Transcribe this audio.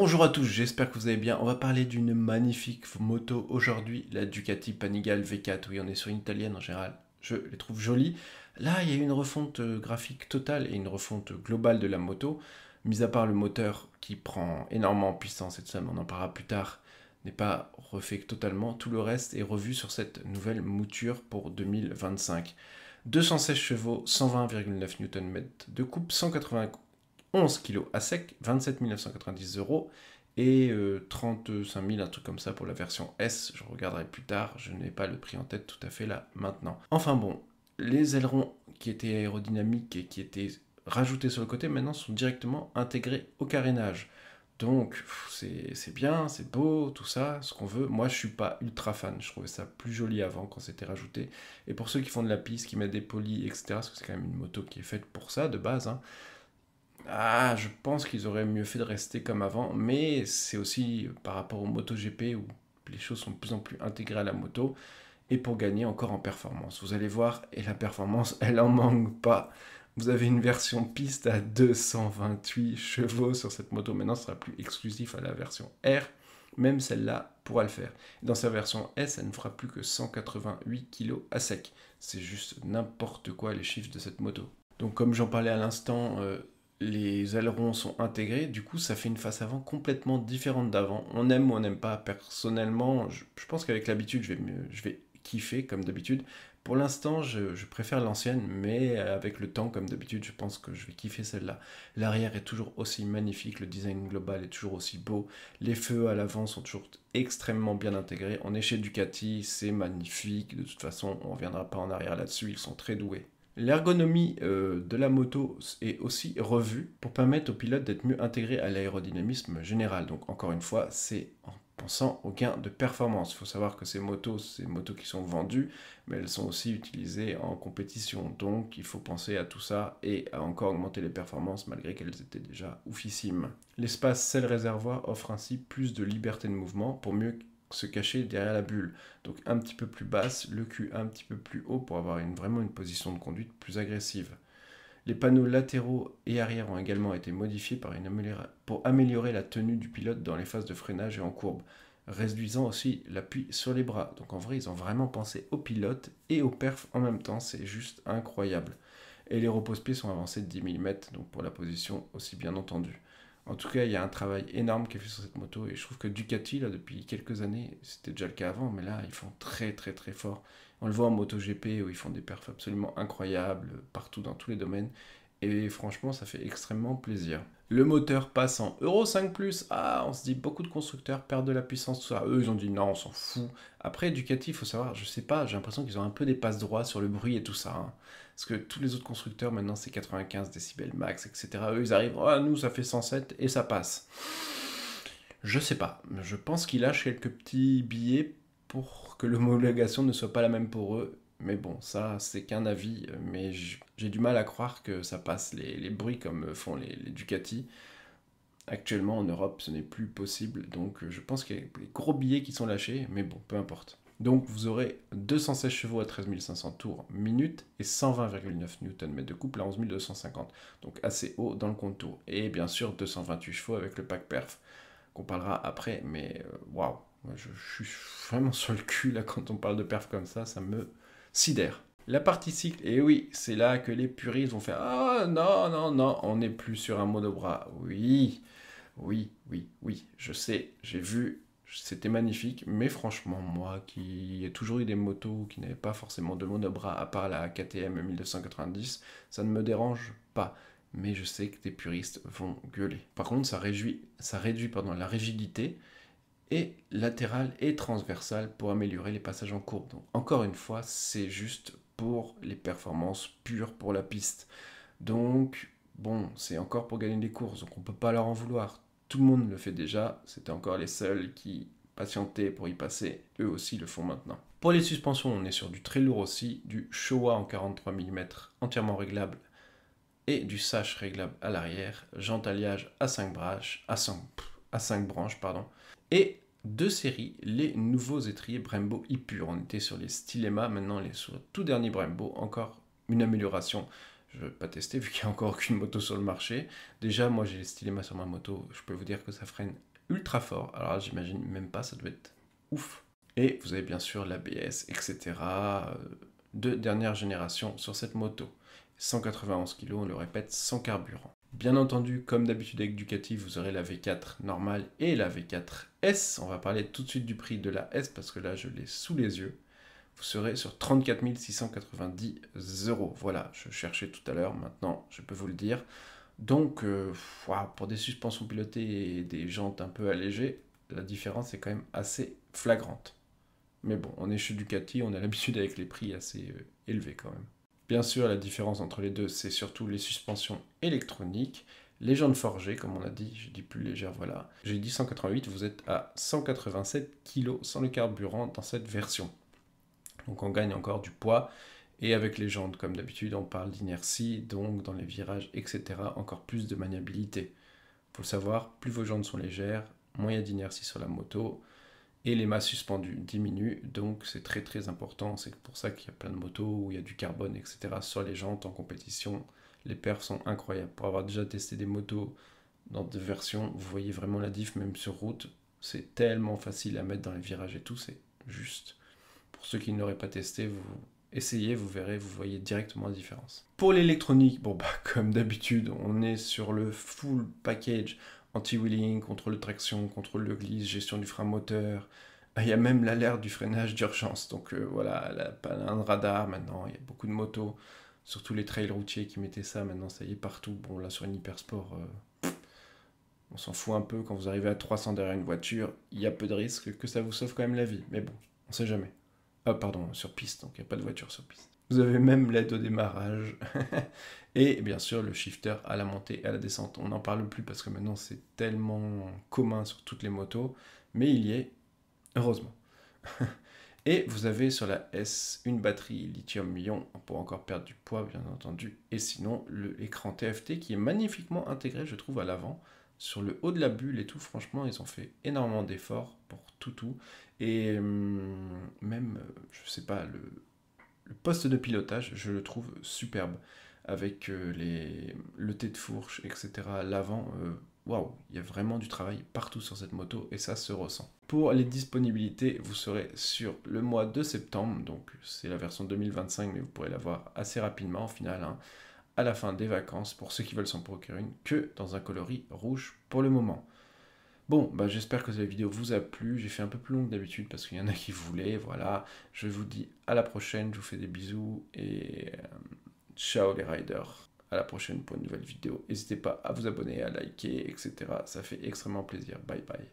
Bonjour à tous, j'espère que vous allez bien. On va parler d'une magnifique moto aujourd'hui, la Ducati Panigale V4. Oui, on est sur une italienne en général. Je les trouve jolies. Là, il y a une refonte graphique totale et une refonte globale de la moto. Mis à part le moteur qui prend énormément en puissance et tout ça, mais on en parlera plus tard, n'est pas refait totalement. Tout le reste est revu sur cette nouvelle mouture pour 2025. 216 chevaux, 120,9 Nm de coupe, 191 kg à sec, 27 990 euros et 35 000, un truc comme ça pour la version S. Je regarderai plus tard, je n'ai pas le prix en tête tout à fait là maintenant. Enfin bon, les ailerons qui étaient aérodynamiques et qui étaient rajoutés sur le côté maintenant sont directement intégrés au carénage. Donc c'est bien, c'est beau, tout ça, ce qu'on veut. Moi je suis pas ultra fan, je trouvais ça plus joli avant quand c'était rajouté. Et pour ceux qui font de la piste, qui mettent des polis, etc., parce que c'est quand même une moto qui est faite pour ça de base, hein, je pense qu'ils auraient mieux fait de rester comme avant, mais c'est aussi par rapport au MotoGP où les choses sont de plus en plus intégrées à la moto et pour gagner encore en performance. Vous allez voir, et la performance, elle en manque pas. Vous avez une version piste à 228 chevaux sur cette moto. Maintenant, ce sera plus exclusif à la version R. Même celle-là pourra le faire. Dans sa version S, elle ne fera plus que 188 kg à sec. C'est juste n'importe quoi les chiffres de cette moto. Donc comme j'en parlais à l'instant, les ailerons sont intégrés, du coup ça fait une face avant complètement différente d'avant. On aime ou on n'aime pas, personnellement, je pense qu'avec l'habitude je vais kiffer comme d'habitude. Pour l'instant je préfère l'ancienne, mais avec le temps comme d'habitude je pense que je vais kiffer celle-là. L'arrière est toujours aussi magnifique, le design global est toujours aussi beau, les feux à l'avant sont toujours extrêmement bien intégrés. On est chez Ducati, c'est magnifique, de toute façon on ne reviendra pas en arrière là-dessus, ils sont très doués. L'ergonomie de la moto est aussi revue pour permettre au pilote d'être mieux intégré à l'aérodynamisme général. Donc encore une fois, c'est en pensant au gain de performance. Il faut savoir que ces motos qui sont vendues, mais elles sont aussi utilisées en compétition. Donc il faut penser à tout ça et à encore augmenter les performances malgré qu'elles étaient déjà oufissimes. L'espace selle-réservoir offre ainsi plus de liberté de mouvement pour mieux se cacher derrière la bulle. Donc un petit peu plus basse, le cul un petit peu plus haut pour avoir vraiment une position de conduite plus agressive. Les panneaux latéraux et arrière ont également été modifiés pour améliorer la tenue du pilote dans les phases de freinage et en courbe, réduisant aussi l'appui sur les bras. Donc en vrai, ils ont vraiment pensé au pilote et au perf en même temps, c'est juste incroyable. Et les repose-pieds sont avancés de 10 mm, donc pour la position aussi bien entendu. En tout cas, il y a un travail énorme qui est fait sur cette moto et je trouve que Ducati, là, depuis quelques années, c'était déjà le cas avant, mais là, ils font très très très fort. On le voit en MotoGP où ils font des perfs absolument incroyables partout dans tous les domaines et franchement, ça fait extrêmement plaisir. Le moteur passe en Euro 5+. On se dit beaucoup de constructeurs perdent de la puissance, tout ça. Eux, ils ont dit non, on s'en fout. Après, Ducati, il faut savoir, je sais pas, j'ai l'impression qu'ils ont un peu des passes droits sur le bruit et tout ça, hein. Parce que tous les autres constructeurs, maintenant, c'est 95 décibels max, etc. Eux, ils arrivent, nous, ça fait 107 et ça passe. Je sais pas. Je pense qu'ils lâchent quelques petits billets pour que l'homologation ne soit pas la même pour eux. Mais bon, ça, c'est qu'un avis. Mais j'ai du mal à croire que ça passe les bruits comme font les Ducati. Actuellement, en Europe, ce n'est plus possible. Donc, je pense qu'il y a des gros billets qui sont lâchés. Mais bon, peu importe. Donc vous aurez 216 chevaux à 13 500 tours minute et 120,9 Nm de couple à 11 250. Donc assez haut dans le contour. Et bien sûr 228 chevaux avec le pack perf qu'on parlera après. Mais waouh, je suis vraiment sur le cul là quand on parle de perf comme ça me sidère. La partie cycle, et oui, c'est là que les puristes vont faire ah non, non, non, on n'est plus sur un monobras. Oui, oui, oui, oui, je sais, j'ai vu, c'était magnifique, mais franchement, moi qui ai toujours eu des motos qui n'avaient pas forcément de monobras à part la KTM 1990, ça ne me dérange pas. Mais je sais que des puristes vont gueuler. Par contre, ça réduit la rigidité et latérale et transversale pour améliorer les passages en courbe. Donc, encore une fois, c'est juste pour les performances pures pour la piste. Donc, bon, c'est encore pour gagner des courses, donc on ne peut pas leur en vouloir. Tout le monde le fait déjà, c'était encore les seuls qui patientaient pour y passer, eux aussi le font maintenant. Pour les suspensions, on est sur du très lourd aussi, du Showa en 43 mm entièrement réglable et du Sash réglable à l'arrière, jante alliage à 5 branches, pardon, et de série, les nouveaux étriers Brembo e-Pure. On était sur les Stilema, maintenant on est sur le tout dernier Brembo, encore une amélioration Je ne vais pas tester vu qu'il n'y a encore aucune moto sur le marché. Déjà, moi j'ai les Stylema sur ma moto, je peux vous dire que ça freine ultra fort. Alors là, j'imagine même pas, ça doit être ouf. Et vous avez bien sûr l'ABS, etc. De dernière génération sur cette moto. 191 kg, on le répète, sans carburant. Bien entendu, comme d'habitude avec Ducati, vous aurez la V4 normale et la V4 S. On va parler tout de suite du prix de la S parce que là, je l'ai sous les yeux. Vous serez sur 34 690 €. Voilà, je cherchais tout à l'heure, maintenant je peux vous le dire. Donc, pour des suspensions pilotées et des jantes un peu allégées, la différence est quand même assez flagrante. Mais bon, on est chez Ducati, on a l'habitude avec les prix assez élevés quand même. Bien sûr, la différence entre les deux, c'est surtout les suspensions électroniques. Les jantes forgées, comme on a dit, j'ai dit plus légère, voilà. J'ai dit 188, vous êtes à 187 kg sans le carburant dans cette version. Donc on gagne encore du poids. Et avec les jantes, comme d'habitude, on parle d'inertie, donc dans les virages, etc., encore plus de maniabilité. Il faut le savoir, plus vos jantes sont légères, moins il y a d'inertie sur la moto, et les masses suspendues diminuent, donc c'est très très important. C'est pour ça qu'il y a plein de motos où il y a du carbone, etc. sur les jantes en compétition. Les perfs sont incroyables. Pour avoir déjà testé des motos dans des versions, vous voyez vraiment la diff, même sur route. C'est tellement facile à mettre dans les virages et tout, c'est juste. Pour ceux qui ne l'auraient pas testé, vous essayez, vous verrez, vous voyez directement la différence. Pour l'électronique, bon comme d'habitude, on est sur le full package. Anti-wheeling, contrôle de traction, contrôle de glisse, gestion du frein moteur. Il y a même l'alerte du freinage d'urgence. Donc voilà, un radar maintenant, il y a beaucoup de motos, surtout les trails routiers qui mettaient ça, maintenant ça y est partout. Bon là sur une hypersport, on s'en fout un peu, quand vous arrivez à 300 derrière une voiture, il y a peu de risque que ça vous sauve quand même la vie. Mais bon, on sait jamais. Ah pardon, sur piste, donc il n'y a pas de voiture sur piste. Vous avez même l'aide au démarrage. Et bien sûr, le shifter à la montée et à la descente. On n'en parle plus parce que maintenant c'est tellement commun sur toutes les motos. Mais il y est, heureusement. Et vous avez sur la S une batterie lithium-ion pour encore perdre du poids, bien entendu. Et sinon, l'écran TFT qui est magnifiquement intégré, je trouve, à l'avant. Sur le haut de la bulle et tout, franchement, ils ont fait énormément d'efforts pour tout. Et même, je sais pas, le poste de pilotage, je le trouve superbe. Avec le T de fourche, etc. à l'avant, waouh, il y a vraiment du travail partout sur cette moto et ça se ressent. Pour les disponibilités, vous serez sur le mois de septembre, donc c'est la version 2025, mais vous pourrez l'avoir assez rapidement au final, hein, à la fin des vacances, pour ceux qui veulent s'en procurer une, que dans un coloris rouge pour le moment. Bon, j'espère que cette vidéo vous a plu. J'ai fait un peu plus long que d'habitude parce qu'il y en a qui voulaient. Voilà, je vous dis à la prochaine. Je vous fais des bisous et ciao les riders. À la prochaine pour une nouvelle vidéo. N'hésitez pas à vous abonner, à liker, etc. Ça fait extrêmement plaisir. Bye bye.